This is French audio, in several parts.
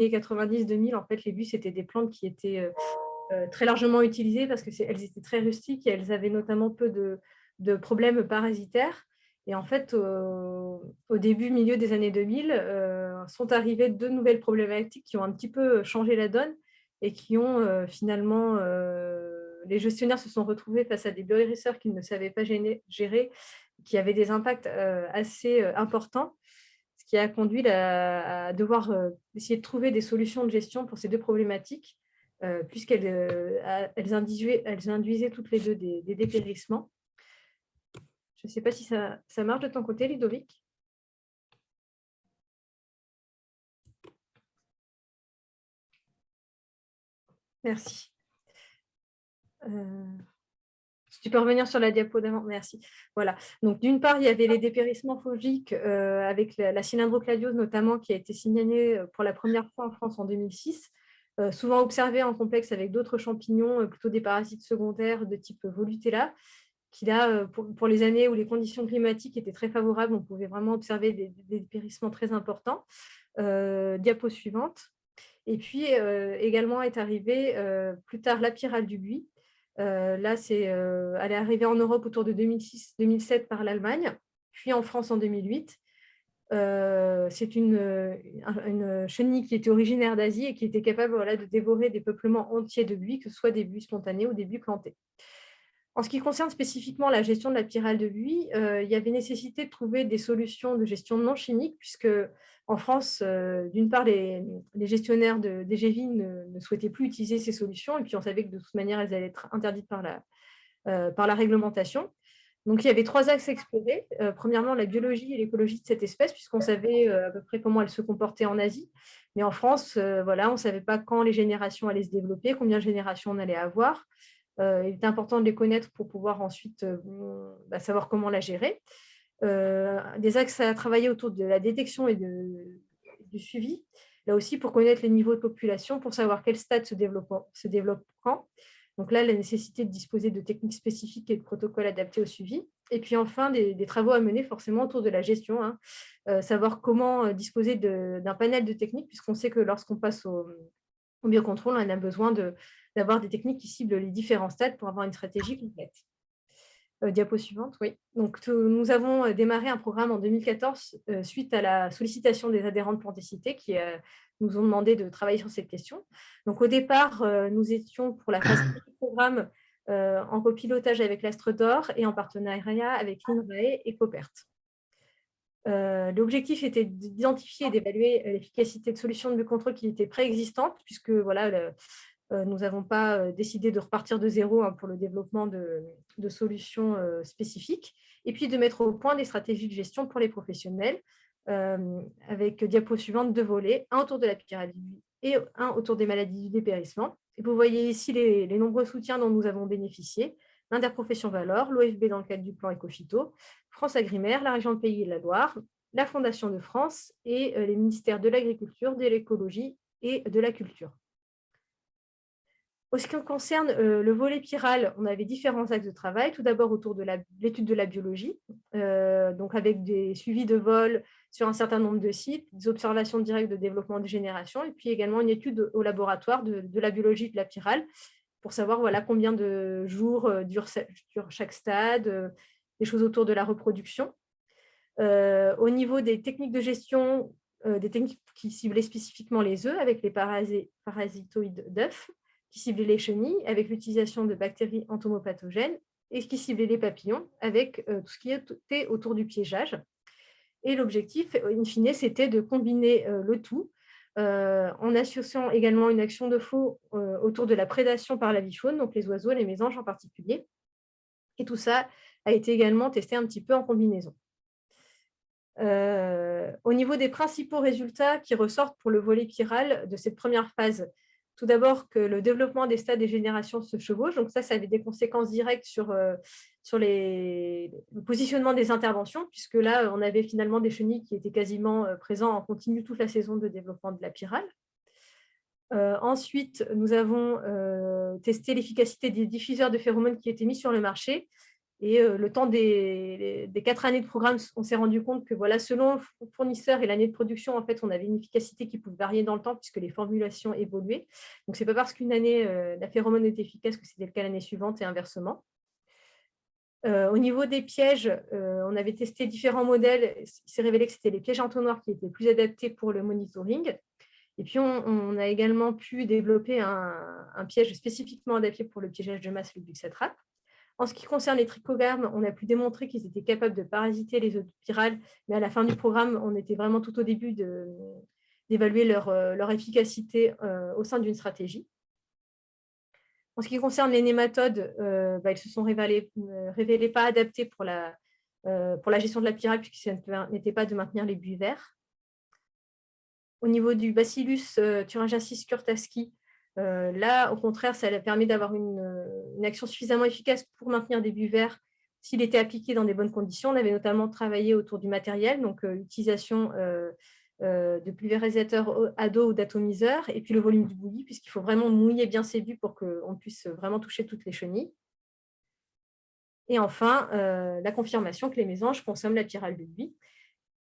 années 90-2000, en fait, les buis, c'était des plantes qui étaient très largement utilisées parce qu'elles étaient très rustiques et elles avaient notamment peu de problèmes parasitaires. Et en fait, au début, milieu des années 2000, sont arrivées deux nouvelles problématiques qui ont un petit peu changé la donne et qui ont finalement, les gestionnaires se sont retrouvés face à des bioérisseurs qu'ils ne savaient pas gérer, qui avaient des impacts assez importants, ce qui a conduit à devoir essayer de trouver des solutions de gestion pour ces deux problématiques, puisqu'elles elles induisaient toutes les deux des dépérissements. Je ne sais pas si ça marche de ton côté, Ludovic? Merci. Si tu peux revenir sur la diapo d'avant, merci. Voilà. Donc, d'une part, il y avait les dépérissements fongiques avec la cylindrocladiose notamment, qui a été signalée pour la première fois en France en 2006, souvent observée en complexe avec d'autres champignons, plutôt des parasites secondaires de type Volutella, qui là, pour les années où les conditions climatiques étaient très favorables, on pouvait vraiment observer des dépérissements très importants. Diapo suivante. Et puis, également est arrivée plus tard la pyrale du buis. Là, elle est arrivée en Europe autour de 2006-2007 par l'Allemagne, puis en France en 2008. C'est une chenille qui était originaire d'Asie et qui était capable, voilà, de dévorer des peuplements entiers de buis, que ce soit des buis spontanés ou des buis plantés. En ce qui concerne spécifiquement la gestion de la pyrale de buis, il y avait nécessité de trouver des solutions de gestion non chimiques, puisque en France, d'une part, les gestionnaires de DGV ne souhaitaient plus utiliser ces solutions, et puis on savait que de toute manière, elles allaient être interdites par la réglementation. Donc, il y avait trois axes explorés. Premièrement, la biologie et l'écologie de cette espèce, puisqu'on savait à peu près comment elle se comportait en Asie. Mais en France, voilà, on ne savait pas quand les générations allaient se développer, combien de générations on allait avoir. Il est important de les connaître pour pouvoir ensuite savoir comment la gérer. Des axes à travailler autour de la détection et du suivi, là aussi pour connaître les niveaux de population, pour savoir quel stade se développe quand. Donc là, la nécessité de disposer de techniques spécifiques et de protocoles adaptés au suivi. Et puis enfin, des travaux à mener forcément autour de la gestion, hein. Savoir comment disposer d'un panel de techniques, puisqu'on sait que lorsqu'on passe au biocontrôle, on a besoin d'avoir des techniques qui ciblent les différents stades pour avoir une stratégie complète. Diapo suivante, oui. Donc, nous avons démarré un programme en 2014 suite à la sollicitation des adhérents de Plantécité qui nous ont demandé de travailler sur cette question. Donc, au départ, nous étions pour la phase du programme en copilotage avec l'Astre d'Or et en partenariat avec l'INRAE et Copert. L'objectif était d'identifier et d'évaluer l'efficacité de solutions de contrôle qui étaient préexistantes, puisque voilà, nous n'avons pas décidé de repartir de zéro, hein, pour le développement de solutions spécifiques, et puis de mettre au point des stratégies de gestion pour les professionnels, avec diapo suivante, deux volets, un autour de la pyrale et un autour des maladies du dépérissement. Et vous voyez ici les nombreux soutiens dont nous avons bénéficié: l'Interprofession Valor, l'OFB dans le cadre du plan Ecophyto, France Agrimaire, la région de Pays et de la Loire, la Fondation de France et les ministères de l'Agriculture, de l'Écologie et de la Culture. En ce qui concerne le volet pyrale, on avait différents axes de travail. Tout d'abord autour de l'étude de la biologie, donc avec des suivis de vol sur un certain nombre de sites, des observations directes de développement de génération, et puis également une étude au laboratoire de la biologie de la pyrale, pour savoir, voilà, combien de jours dure chaque stade, des choses autour de la reproduction. Au niveau des techniques de gestion, des techniques qui ciblaient spécifiquement les œufs avec les parasitoïdes d'œufs, qui ciblait les chenilles avec l'utilisation de bactéries entomopathogènes, et qui ciblait les papillons avec tout ce qui était autour du piégeage. Et l'objectif, in fine, c'était de combiner le tout en associant également une action de faux autour de la prédation par la vie faune, donc les oiseaux, les mésanges en particulier. Et tout ça a été également testé un petit peu en combinaison. Au niveau des principaux résultats qui ressortent pour le volet pyrale de cette première phase, tout d'abord que le développement des stades et générations se chevauche, donc ça avait des conséquences directes sur le positionnement des interventions, puisque là, on avait finalement des chenilles qui étaient quasiment présents en continu toute la saison de développement de la pyrale. Ensuite, nous avons testé l'efficacité des diffuseurs de phéromones qui étaient mis sur le marché, Et le temps des 4 années de programme, on s'est rendu compte que voilà, selon le fournisseur et l'année de production, en fait, on avait une efficacité qui pouvait varier dans le temps puisque les formulations évoluaient. Donc, ce n'est pas parce qu'une année, la phéromone est efficace que c'était le cas l'année suivante et inversement. Au niveau des pièges, on avait testé différents modèles. Il s'est révélé que c'était les pièges entonnoirs qui étaient plus adaptés pour le monitoring. Et puis, on a également pu développer un piège spécifiquement adapté pour le piégeage de masse, le Buxatrap. En ce qui concerne les trichogames, on a pu démontrer qu'ils étaient capables de parasiter les œufs de pyrale, mais à la fin du programme, on était vraiment tout au début d'évaluer leur efficacité au sein d'une stratégie. En ce qui concerne les nématodes, ils se sont révélés pas adaptés pour la gestion de la pyrale, puisqu'ils n'étaient pas de maintenir les buis verts. Au niveau du Bacillus thuringiensis kurtaski, là, au contraire, ça permet d'avoir une action suffisamment efficace pour maintenir des buis verts s'il était appliqué dans des bonnes conditions. On avait notamment travaillé autour du matériel, donc utilisation de pulvérisateurs à dos ou d'atomiseurs, et puis le volume du bouilli, puisqu'il faut vraiment mouiller bien ces buis pour qu'on puisse vraiment toucher toutes les chenilles. Et enfin, la confirmation que les mésanges consomment la pyrale de buis.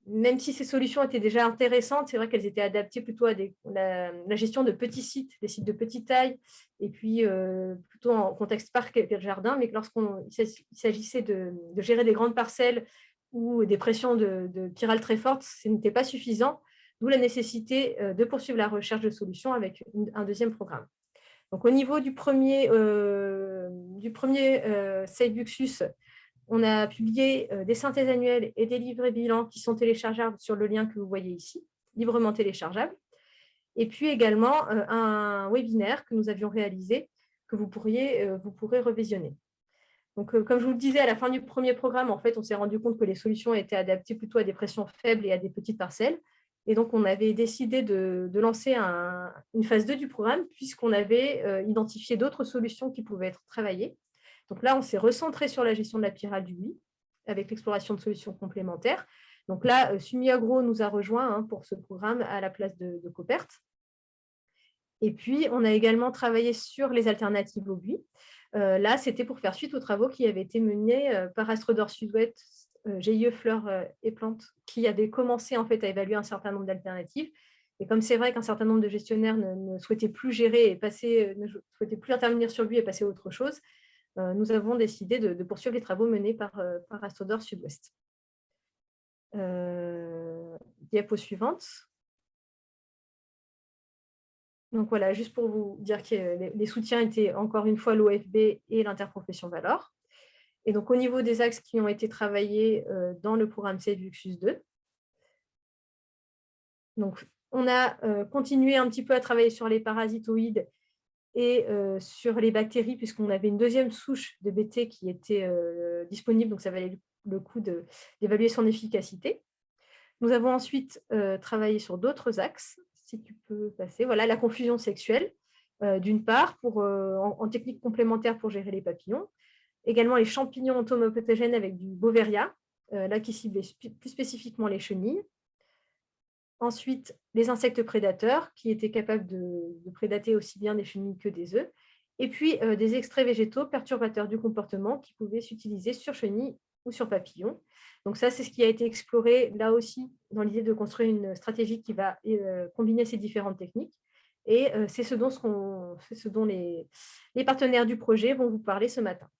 Même si ces solutions étaient déjà intéressantes, c'est vrai qu'elles étaient adaptées plutôt à la gestion de petits sites, des sites de petite taille, et puis plutôt en contexte parc et jardin, mais que lorsqu'il s'agissait de gérer des grandes parcelles ou des pressions de pyrale très fortes, ce n'était pas suffisant, d'où la nécessité de poursuivre la recherche de solutions avec un deuxième programme. Donc, au niveau du premier Seibuxus, on a publié des synthèses annuelles et des livrets bilans qui sont téléchargeables sur le lien que vous voyez ici, librement téléchargeable. Et puis également un webinaire que nous avions réalisé que vous pourrez revisionner. Donc, comme je vous le disais, à la fin du premier programme, en fait, on s'est rendu compte que les solutions étaient adaptées plutôt à des pressions faibles et à des petites parcelles. Et donc, on avait décidé de lancer une phase 2 du programme puisqu'on avait identifié d'autres solutions qui pouvaient être travaillées. Donc là, on s'est recentré sur la gestion de la pyrale du buis avec l'exploration de solutions complémentaires. Donc là, Sumiagro nous a rejoints pour ce programme à la place de Copert. Et puis, on a également travaillé sur les alternatives au buis. Là, c'était pour faire suite aux travaux qui avaient été menés par Astrodor Sud-Ouest, GIE Fleurs et Plantes, qui avaient commencé en fait, à évaluer un certain nombre d'alternatives. Et comme c'est vrai qu'un certain nombre de gestionnaires ne souhaitaient plus gérer et ne souhaitaient plus intervenir sur lui et passer à autre chose, nous avons décidé de poursuivre les travaux menés par Astrodor Sud-Ouest. Diapo suivante. Donc voilà, juste pour vous dire que les soutiens étaient encore une fois l'OFB et l'interprofession Valor. Et donc au niveau des axes qui ont été travaillés dans le programme Seibuxus 2, donc on a continué un petit peu à travailler sur les parasitoïdes et sur les bactéries, puisqu'on avait une deuxième souche de BT qui était disponible, donc ça valait le coup d'évaluer son efficacité. Nous avons ensuite travaillé sur d'autres axes, si tu peux passer. Voilà, la confusion sexuelle, d'une part, en technique complémentaire pour gérer les papillons. Également les champignons entomopathogènes avec du Beauveria, là qui ciblait plus spécifiquement les chenilles. Ensuite, les insectes prédateurs qui étaient capables de prédater aussi bien des chenilles que des œufs. Et puis, des extraits végétaux perturbateurs du comportement qui pouvaient s'utiliser sur chenilles ou sur papillons. Donc ça, c'est ce qui a été exploré là aussi dans l'idée de construire une stratégie qui va combiner ces différentes techniques. Et c'est ce dont les partenaires du projet vont vous parler ce matin.